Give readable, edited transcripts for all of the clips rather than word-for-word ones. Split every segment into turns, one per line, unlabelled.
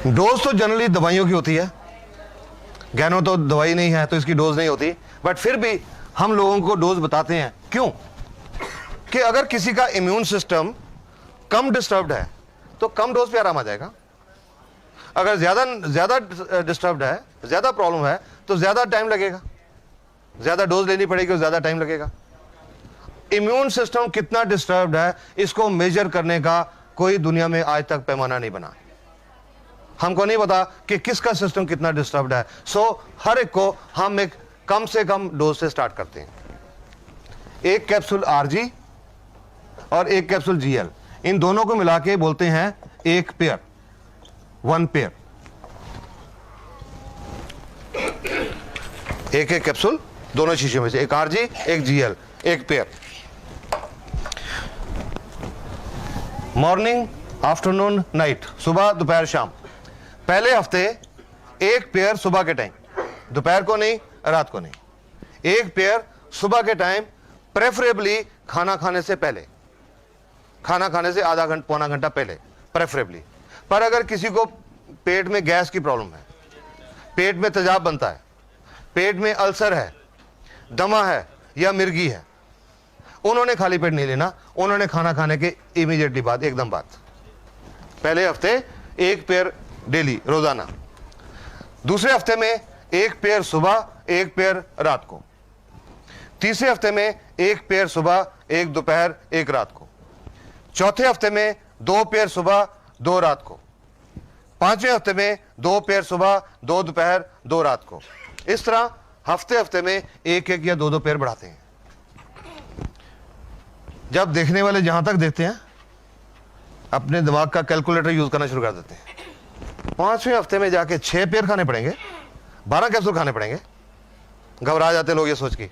Dose तो generally दवाइयों की होती है, गैनो तो दवाई नहीं है तो इसकी डोज नहीं होती, बट फिर भी हम लोगों को डोज बताते हैं। क्यों? कि अगर किसी का इम्यून सिस्टम कम डिस्टर्ब्ड है तो कम डोज पे आराम आ जाएगा, अगर ज्यादा डिस्टर्ब्ड है, ज्यादा प्रॉब्लम है तो ज्यादा टाइम लगेगा, ज्यादा डोज लेनी पड़ेगी और ज्यादा टाइम लगेगा। इम्यून सिस्टम कितना डिस्टर्ब्ड है इसको मेजर करने का कोई दुनिया में आज तक पैमाना नहीं बना। हमको नहीं पता कि किसका सिस्टम कितना डिस्टर्ब्ड है। सो हर एक को हम एक कम से कम डोज से स्टार्ट करते हैं। एक कैप्सूल आरजी और एक कैप्सूल जीएल, इन दोनों को मिला के बोलते हैं एक पेयर, वन पेयर। एक एक कैप्सूल दोनों शीशे में से, एक आरजी एक जीएल, एक पेयर। मॉर्निंग, आफ्टरनून, नाइट, सुबह दोपहर शाम। पहले हफ्ते एक पेयर सुबह के टाइम, दोपहर को नहीं, रात को नहीं। एक पेयर सुबह के टाइम, प्रेफरेबली खाना खाने से पहले, खाना खाने से आधा घंटा पौना घंटा पहले प्रेफरेबली। पर अगर किसी को पेट में गैस की प्रॉब्लम है, पेट में तेजाब बनता है, पेट में अल्सर है, दमा है या मिर्गी है, उन्होंने खाली पेट नहीं लेना, उन्होंने खाना खाने के इमीडिएटली बाद, एकदम बाद। पहले हफ्ते एक पेयर डेली, रोजाना। दूसरे हफ्ते में एक पेयर सुबह, एक पेयर रात को। तीसरे हफ्ते में एक पेयर सुबह, एक दोपहर, एक रात को। चौथे हफ्ते में दो पेयर सुबह, दो रात को। पांचवें हफ्ते में दो पेयर सुबह, दो दोपहर, दो रात को। इस तरह हफ्ते हफ्ते में एक एक या दो दो पेयर बढ़ाते हैं। जब देखने वाले जहां तक देखते हैं अपने दिमाग का कैलकुलेटर यूज करना शुरू कर देते हैं। पांचवें हफ्ते में जाके 6 पेयर खाने पड़ेंगे, 12 कैप्सूल खाने पड़ेंगे। घबरा जाते लोग ये सोच के।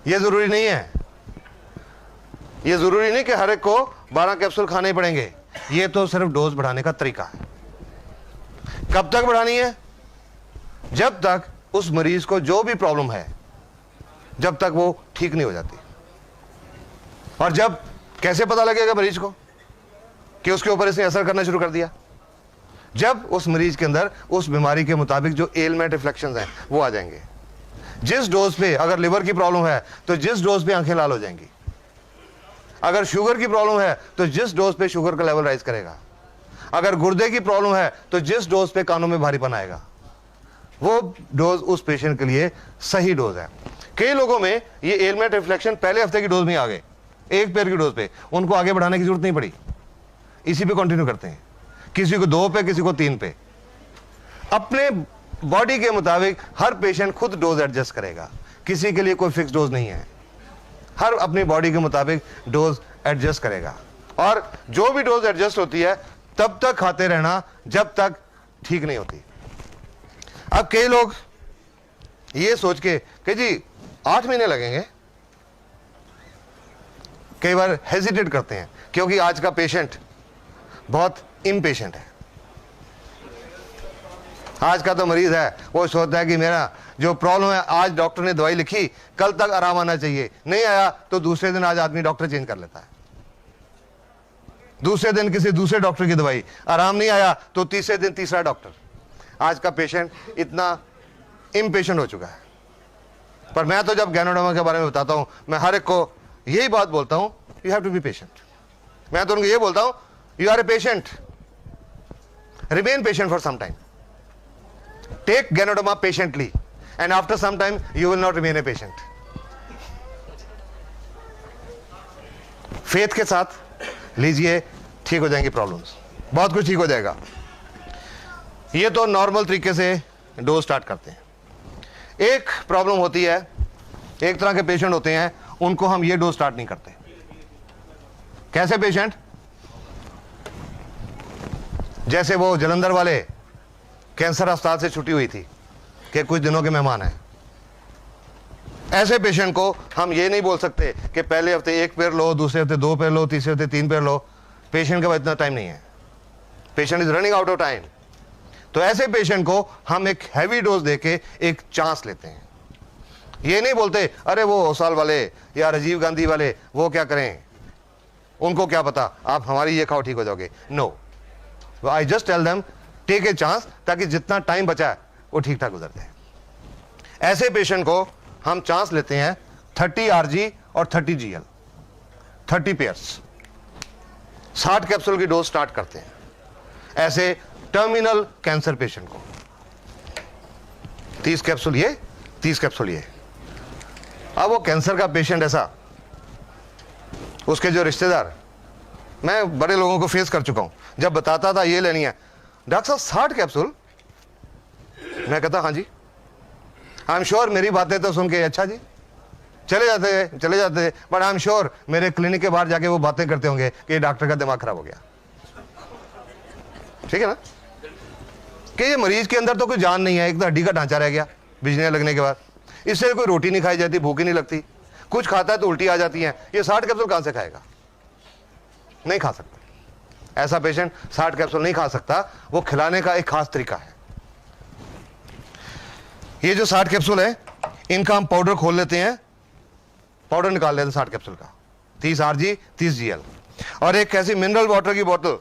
ये जरूरी नहीं है, ये जरूरी नहीं कि हर एक को 12 कैप्सूल खाने पड़ेंगे। ये तो सिर्फ डोज बढ़ाने का तरीका है। कब तक बढ़ानी है? जब तक उस मरीज को जो भी प्रॉब्लम है, जब तक वो ठीक नहीं हो जाती। और जब कैसे पता लगेगा मरीज को कि उसके ऊपर इसने असर करना शुरू कर दिया? जब उस मरीज के अंदर उस बीमारी के मुताबिक जो एलमेंट रिफ्लेक्शंस हैं वो आ जाएंगे। जिस डोज पे, अगर लिवर की प्रॉब्लम है तो जिस डोज पे आंखें लाल हो जाएंगी, अगर शुगर की प्रॉब्लम है तो जिस डोज पे शुगर का लेवल राइज करेगा, अगर गुर्दे की प्रॉब्लम है तो जिस डोज पे कानों में भारीपन आएगा, वो डोज उस पेशेंट के लिए सही डोज है। कई लोगों में ये एलमेंट रिफ्लेक्शन पहले हफ्ते की डोज में आ गए, एक पेयर की डोज पे, उनको आगे बढ़ाने की जरूरत नहीं पड़ी, इसी पे कंटिन्यू करते हैं। किसी को 2 पे, किसी को 3 पे। अपने बॉडी के मुताबिक हर पेशेंट खुद डोज एडजस्ट करेगा, किसी के लिए कोई फिक्स डोज नहीं है। हर अपनी बॉडी के मुताबिक डोज एडजस्ट करेगा, और जो भी डोज एडजस्ट होती है तब तक खाते रहना जब तक ठीक नहीं होती। अब कई लोग ये सोच के कि जी 8 महीने लगेंगे, कई बार हेजिटेट करते हैं, क्योंकि आज का पेशेंट बहुत इम्पेशेंट है। आज का तो मरीज है वो सोचता है कि मेरा जो प्रॉब्लम है, आज डॉक्टर ने दवाई लिखी, कल तक आराम आना चाहिए, नहीं आया तो दूसरे दिन आज आदमी डॉक्टर चेंज कर लेता है। दूसरे दिन किसी दूसरे डॉक्टर की दवाई, आराम नहीं आया तो तीसरे दिन तीसरा डॉक्टर। आज का पेशेंट इतना इम्पेशेंट हो चुका है। पर मैं तो जब गैनोडर्मा के बारे में बताता हूं, मैं हर एक को यही बात बोलता हूं, you have to be patient. मैं तो उनको ये बोलता हूं, you are a patient, remain patient for some time, take ganoderma patiently, and after some time you will not remain a patient. Faith के साथ लीजिए, ठीक हो जाएंगी प्रॉब्लम्स, बहुत कुछ ठीक हो जाएगा। ये तो नॉर्मल तरीके से डोज स्टार्ट करते हैं। एक प्रॉब्लम होती है, एक तरह के पेशेंट होते हैं, उनको हम ये डोज स्टार्ट नहीं करते। कैसे पेशेंट? जैसे वो जलंधर वाले कैंसर अस्पताल से छुट्टी हुई थी कि कुछ दिनों के मेहमान हैं। ऐसे पेशेंट को हम ये नहीं बोल सकते कि पहले हफ्ते एक पेयर लो, दूसरे हफ्ते 2 पेयर लो, तीसरे हफ्ते 3 पेयर लो। पेशेंट के पास इतना टाइम नहीं है, patient is running out of time. तो ऐसे पेशेंट को हम एक हैवी डोज देके एक चांस लेते हैं। ये नहीं बोलते अरे वो ओसाल वाले या राजीव गांधी वाले वो क्या करें, उनको क्या पता, आप हमारी ये खाओ ठीक हो जाओगे। No, I just tell them take a chance, ताकि जितना टाइम बचा है वो ठीक ठाक गुजर जाए। ऐसे पेशेंट को हम चांस लेते हैं 30 RG और 30 GL, 30 पेयर्स, 60 कैप्सूल की डोज स्टार्ट करते हैं ऐसे टर्मिनल कैंसर पेशेंट को। 30 कैप्सूल ये, 30 कैप्सूल ये। अब वो कैंसर का पेशेंट ऐसा, उसके जो रिश्तेदार, मैं बड़े लोगों को फेस कर चुका हूं, जब बताता था ये लेनी है, डॉक्टर साहब 60 कैप्सूल, मैं कहता हाँ जी, आई एम श्योर मेरी बातें तो सुन के अच्छा जी चले जाते, बट आई एम श्योर मेरे क्लिनिक के बाहर जाके वो बातें करते होंगे कि डॉक्टर का दिमाग खराब हो गया। ठीक है ना, कि ये मरीज के अंदर तो कोई जान नहीं है, एक तो हड्डी का ढांचा रह गया बिजलियां लगने के बाद, इससे कोई रोटी नहीं खाई जाती, भूख ही नहीं लगती, कुछ खाता है तो उल्टी आ जाती है, ये 60 कैप्सूल कहां से खाएगा? नहीं खा सकता। ऐसा पेशेंट 60 कैप्सूल नहीं खा सकता। वो खिलाने का एक खास तरीका है। ये जो 60 कैप्सूल है, इनका हम पाउडर खोल लेते हैं, पाउडर निकाल लेते हैं 60 कैप्सूल का, 30 RG 30 GL, और एक ऐसी मिनरल वाटर की बोतल,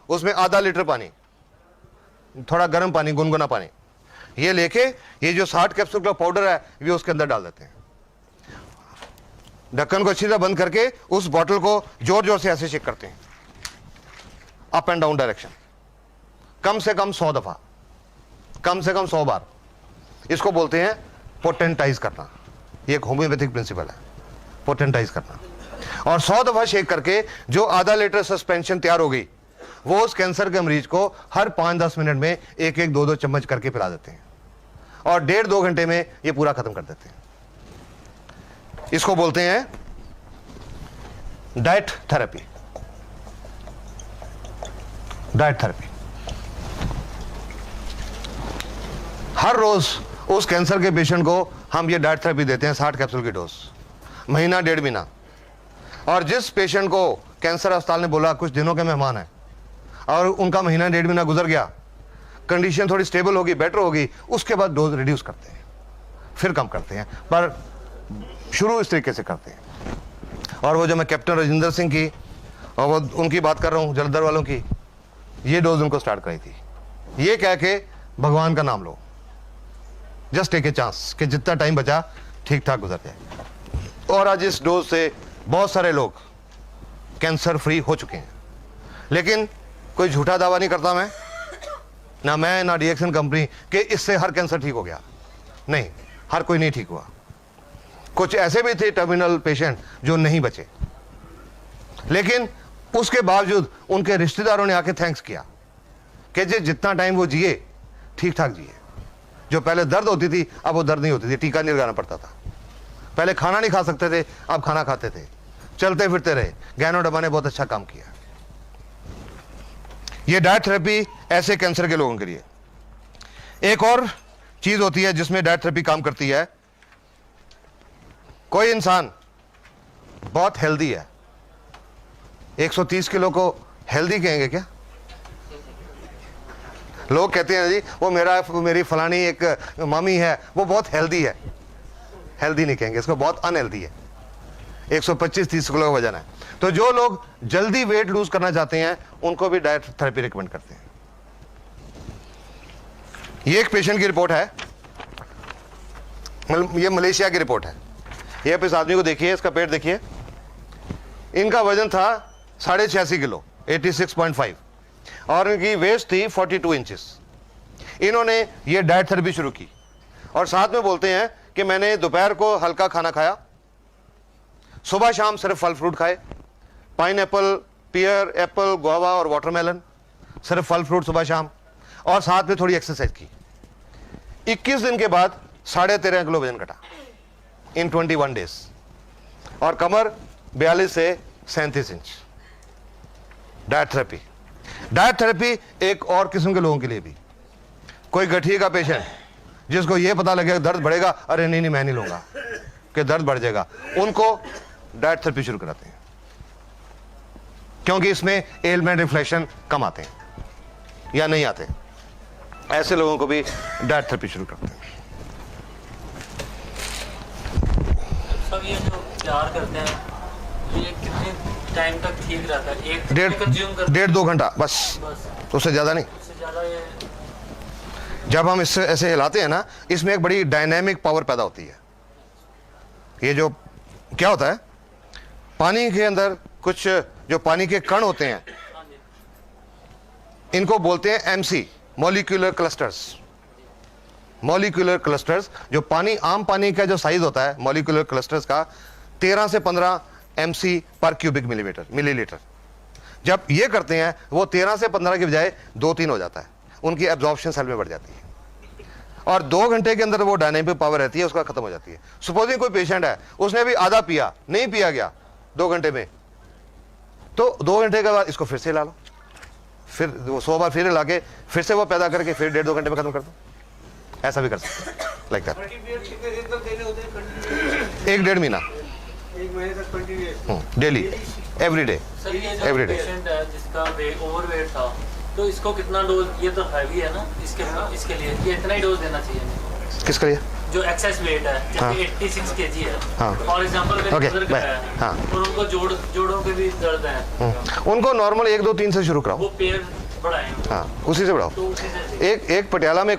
उसमें आधा लीटर पानी, थोड़ा गर्म पानी, गुनगुना पानी, ये लेके ये जो 60 कैप्सूल का पाउडर है ये उसके अंदर डाल देते हैं। ढक्कन को अच्छी तरह बंद करके उस बोतल को जोर जोर से ऐसे शेक करते हैं, अप एंड डाउन डायरेक्शन, कम से कम 100 दफा, कम से कम 100 बार। इसको बोलते हैं पोटेंटाइज करना। ये एक होम्योपैथिक प्रिंसिपल है, पोटेंटाइज करना। और 100 दफा शेक करके जो आधा लीटर सस्पेंशन तैयार हो गई, वो उस कैंसर के मरीज को हर 5-10 मिनट में 1-1, 2-2 चम्मच करके पिला देते हैं, और 1.5-2 घंटे में ये पूरा खत्म कर देते हैं। इसको बोलते हैं डाइट थेरेपी। डाइट थेरेपी हर रोज उस कैंसर के पेशेंट को हम ये डाइट थेरेपी देते हैं, 60 कैप्सूल की डोज, महीना 1.5 महीना। और जिस पेशेंट को कैंसर अस्पताल ने बोला कुछ दिनों के मेहमान हैं और उनका महीना 1.5 महीना गुजर गया, कंडीशन थोड़ी स्टेबल होगी, बेटर होगी, उसके बाद डोज रिड्यूस करते हैं, फिर कम करते हैं, पर शुरू इस तरीके से करते हैं। और वो जो मैं कैप्टन राजेंद्र सिंह की और वो उनकी बात कर रहा हूँ, जलंधर वालों की, ये डोज उनको स्टार्ट कराई थी, ये कह के भगवान का नाम लो, जस्ट टेक ए चांस कि जितना टाइम बचा ठीक ठाक गुजर जाए। और आज इस डोज से बहुत सारे लोग कैंसर फ्री हो चुके हैं। लेकिन कोई झूठा दावा नहीं करता मैं ना रिएक्शन कंपनी कि इससे हर कैंसर ठीक हो गया। नहीं, हर कोई नहीं ठीक हुआ। कुछ ऐसे भी थे टर्मिनल पेशेंट जो नहीं बचे, लेकिन उसके बावजूद उनके रिश्तेदारों ने आके थैंक्स किया कि जितना टाइम वो जिए ठीक ठाक जिए। जो पहले दर्द होती थी अब वो दर्द नहीं होती थी, टीका नहीं लगाना पड़ता था। पहले खाना नहीं खा सकते थे, अब खाना खाते थे, चलते फिरते रहे। गैनो डब्बा ने बहुत अच्छा काम किया। ये डाइट थेरेपी ऐसे कैंसर के लोगों के लिए। एक और चीज होती है जिसमें डाइट थेरेपी काम करती है। कोई इंसान बहुत हेल्दी है, 130 किलो को हेल्दी कहेंगे क्या? लोग कहते हैं जी वो मेरी फलानी एक मामी है वो बहुत हेल्दी है। हेल्दी नहीं कहेंगे इसको, बहुत अनहेल्दी है। 125-30 किलो का वजन है। तो जो लोग जल्दी वेट लूज करना चाहते हैं उनको भी डाइट थेरेपी रिकमेंड करते हैं। ये एक पेशेंट की रिपोर्ट है, ये मलेशिया की रिपोर्ट है। ये इस आदमी को देखिए, इसका पेट देखिए। इनका वजन था 86.5 किलो, 86.5, और इनकी वेस्ट थी 42 इंचेस। इन्होंने ये डाइट थेरेपी शुरू की और साथ में बोलते हैं कि मैंने दोपहर को हल्का खाना खाया, सुबह शाम सिर्फ फल फ्रूट खाए, पाइनएप्पल, पियर, एप्पल, गुआवा और वाटरमेलन, सिर्फ फल फ्रूट सुबह शाम, और साथ में थोड़ी एक्सरसाइज की। 21 दिन के बाद 13.5 किलो वजन घटा इन 21 डेज, और कमर 42 से 37 inch. Diet therapy. Diet therapy एक और किस्म के लोगों के लिए भी। कोई गठिए का पेशेंट जिसको ये पता लगेगा दर्द बढ़ेगा, अरे नहीं मैं नहीं लूंगा कि दर्द बढ़ जाएगा, उनको डाइट थेरेपी शुरू कराते हैं, क्योंकि इसमें एलमेंट रिफ्लेक्शन कम आते हैं या नहीं आते। ऐसे लोगों को भी डाइट थेरेपी शुरू करते हैं।
सब ये जो तैयार करते हैं ये कितने टाइम तक ठीक रहता है?
1.5-2 घंटा बस, उससे ज्यादा नहीं।
उससे ज्यादा ये
जब हम इससे ऐसे हिलाते हैं ना, इसमें एक बड़ी डायनेमिक पावर पैदा होती है। ये जो क्या होता है, पानी के अंदर कुछ जो पानी के कण होते हैं, इनको बोलते हैं MC, molecular clusters. Molecular clusters, जो पानी, आम पानी का जो साइज होता है मॉलिक्यूलर क्लस्टर्स का 13 से 15 एमसी पर क्यूबिक मिलीलीटर। जब ये करते हैं वो 13 से 15 के बजाय 2-3 हो जाता है, उनकी एब्जॉर्प्शन सेल में बढ़ जाती है और 2 घंटे के अंदर वो डायनेमिक पावर रहती है, उसका खत्म हो जाती है। सपोजिंग कोई पेशेंट है, उसने भी आधा पिया, नहीं पिया गया 2 घंटे में, तो 2 घंटे के बाद इसको फिर से ला लो, फिर 100 बार फिर ला के फिर से वो पैदा करके फिर 1.5-2 घंटे में खत्म कर दो। ऐसा भी कर सकते हैं, लाइक दैट। 1-1.5 महीना,
1 महीने तक continuous
daily, every day.
Sir ये जो
Every day.
पेशेंट है जिसका ओवरवेट था, तो इसको कितना डोज, ये तो हैवी है ना, इसके लिए ये इतना ही डोज देना चाहिए
किसके लिए?
जो एक्सेस वेट है,
हाँ।
जैसे 86 केजी है,
हाँ।
फॉर एग्जांपल
Okay,
अगर
बाय।
है
हाँ।
और उनको जोड़ों के भी दर्द है,
उनको नॉर्मल 1-2-3 से शुरू कराओ।
वो पेयर बढ़ाएं,
हाँ, उसी से बढ़ाओ।
तो उसी से
एक पटियाला में एक और